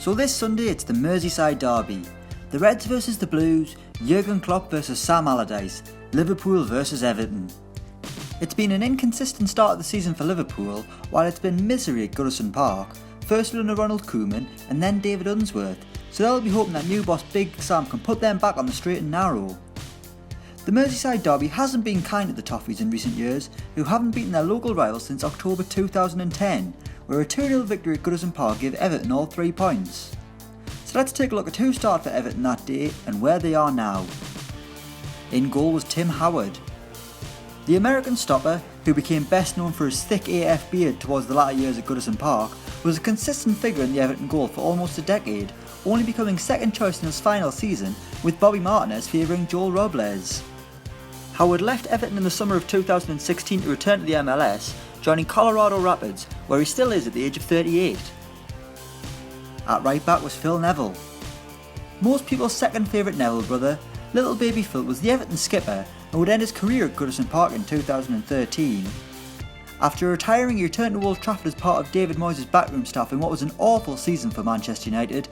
So this Sunday it's the Merseyside derby. The Reds versus the Blues, Jurgen Klopp versus Sam Allardyce, Liverpool versus Everton. It's been an inconsistent start of the season for Liverpool, while it's been misery at Goodison Park, first under Ronald Koeman and then David Unsworth, so they'll be hoping that new boss Big Sam can put them back on the straight and narrow. The Merseyside derby hasn't been kind to the Toffees in recent years, who haven't beaten their local rivals since October 2010, where a 2-0 victory at Goodison Park gave Everton all 3 points. So let's take a look at who started for Everton that day and where they are now. In goal was Tim Howard. The American stopper, who became best known for his thick AF beard towards the latter years at Goodison Park, was a consistent figure in the Everton goal for almost a decade, only becoming second choice in his final season, with Bobby Martinez favouring Joel Robles. Howard left Everton in the summer of 2016 to return to the MLS, joining Colorado Rapids, where he still is at the age of 38. At right back was Phil Neville. Most people's second favourite Neville brother, little baby Phil, was the Everton skipper and would end his career at Goodison Park in 2013. After retiring, he returned to Old Trafford as part of David Moyes' backroom staff in what was an awful season for Manchester United,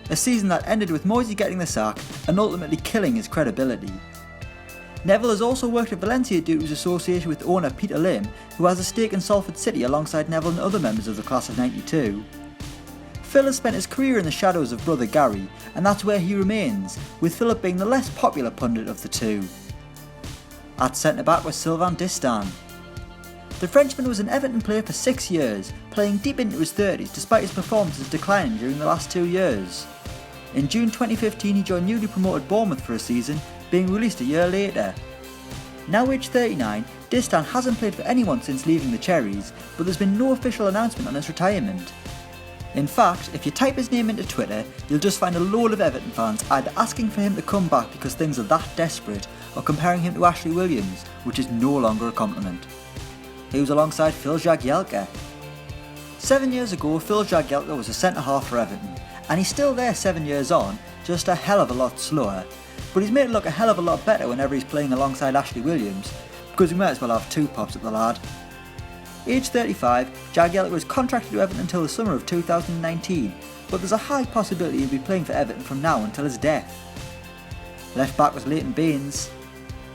a season that ended with Moyes getting the sack and ultimately killing his credibility. Neville has also worked at Valencia due to his association with owner Peter Lim, who has a stake in Salford City alongside Neville and other members of the class of '92. Phil has spent his career in the shadows of brother Gary, and that's where he remains, with Philip being the less popular pundit of the two. At centre-back was Sylvain Distin. The Frenchman was an Everton player for 6 years, playing deep into his 30s despite his performances declining during the last 2 years. In June 2015 he joined newly promoted Bournemouth for a season, being released a year later. Now aged 39, Distin hasn't played for anyone since leaving the Cherries, but there's been no official announcement on his retirement. In fact, if you type his name into Twitter, you'll just find a load of Everton fans either asking for him to come back because things are that desperate, or comparing him to Ashley Williams, which is no longer a compliment. He was alongside Phil Jagielka. 7 years ago, Phil Jagielka was a centre-half for Everton, and he's still there 7 years on, just a hell of a lot slower, but he's made it look a hell of a lot better whenever he's playing alongside Ashley Williams, because we might as well have 2 pops at the lad. Aged 35, Jagielka was contracted to Everton until the summer of 2019, but there's a high possibility he'll be playing for Everton from now until his death. Left back was Leighton Baines.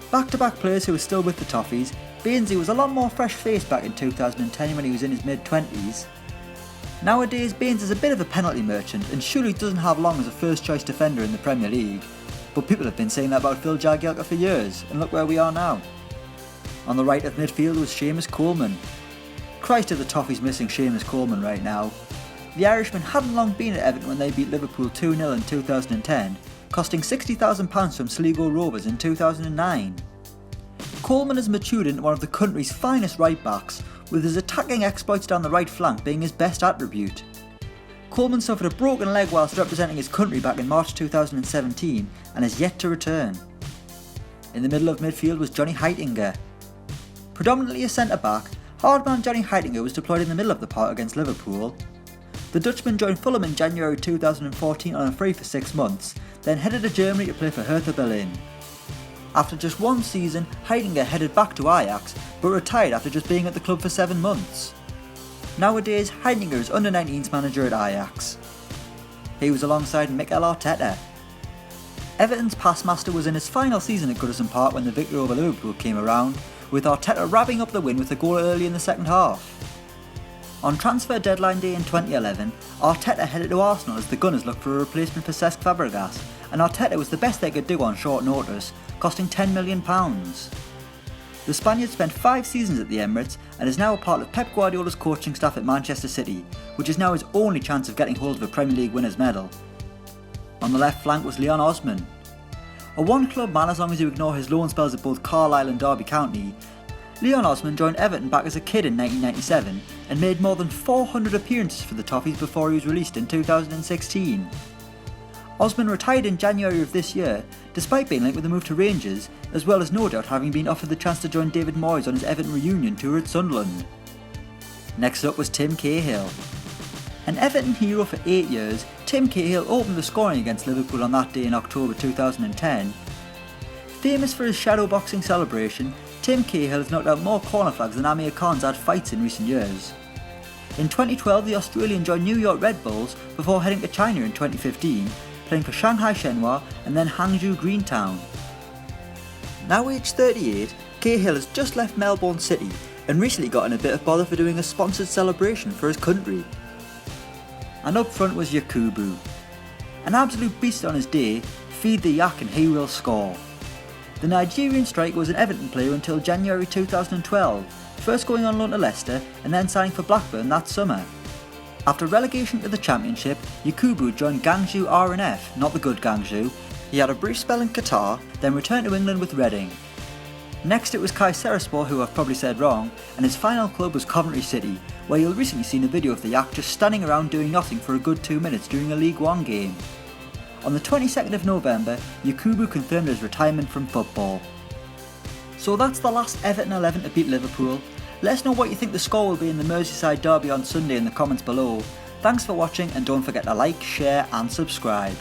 Back-to-back players who were still with the Toffees, Bainesy was a lot more fresh-faced back in 2010 when he was in his mid-20s. Nowadays, Baines is a bit of a penalty merchant and surely doesn't have long as a first-choice defender in the Premier League, but people have been saying that about Phil Jagielka for years, and look where we are now. On the right of midfield was Seamus Coleman. Christ, are the Toffees missing Seamus Coleman right now. The Irishman hadn't long been at Everton when they beat Liverpool 2-0 in 2010, costing £60,000 from Sligo Rovers in 2009. Coleman has matured into one of the country's finest right backs, with his attacking exploits down the right flank being his best attribute. Coleman suffered a broken leg whilst representing his country back in March 2017 and is yet to return. In the middle of midfield was Johnny Heidegger. Predominantly a centre-back, hardman Johnny Heidegger was deployed in the middle of the park against Liverpool. The Dutchman joined Fulham in January 2014 on a free for 6 months, then headed to Germany to play for Hertha Berlin. After just 1 season, Heidegger headed back to Ajax, but retired after just being at the club for 7 months. Nowadays, Heidegger is under-19s manager at Ajax. He was alongside Mikel Arteta. Everton's pass master was in his final season at Goodison Park when the victory over Liverpool came around, with Arteta wrapping up the win with a goal early in the second half. On transfer deadline day in 2011, Arteta headed to Arsenal as the Gunners looked for a replacement for Cesc Fabregas, and Arteta was the best they could do on short notice, costing £10 million. The Spaniard spent 5 seasons at the Emirates and is now a part of Pep Guardiola's coaching staff at Manchester City, which is now his only chance of getting hold of a Premier League winners' medal. On the left flank was Leon Osman. A one-club man as long as you ignore his loan spells at both Carlisle and Derby County, Leon Osman joined Everton back as a kid in 1997 and made more than 400 appearances for the Toffees before he was released in 2016. Osman retired in January of this year, despite being linked with a move to Rangers, as well as no doubt having been offered the chance to join David Moyes on his Everton reunion tour at Sunderland. Next up was Tim Cahill. An Everton hero for 8 years, Tim Cahill opened the scoring against Liverpool on that day in October 2010. Famous for his shadow boxing celebration, Tim Cahill has knocked out more corner flags than Amir Khan's had fights in recent years. In 2012, the Australian joined New York Red Bulls before heading to China in 2015, playing for Shanghai Shenhua and then Hangzhou Greentown. Now aged 38, Cahill has just left Melbourne City and recently got in a bit of bother for doing a sponsored celebration for his country. And up front was Yakubu. An absolute beast on his day, feed the yak and he will score. The Nigerian striker was an Everton player until January 2012, first going on loan to Leicester and then signing for Blackburn that summer. After relegation to the Championship, Yakubu joined Guangzhou R&F, not the good Guangzhou. He had a brief spell in Qatar, then returned to England with Reading. Next it was Kayserispor, who I've probably said wrong, and his final club was Coventry City, where you'll recently seen a video of the yak just standing around doing nothing for a good 2 minutes during a League One game. On the 22nd of November, Yakubu confirmed his retirement from football. So that's the last Everton 11 to beat Liverpool. Let us know what you think the score will be in the Merseyside derby on Sunday in the comments below. Thanks for watching and don't forget to like, share and subscribe.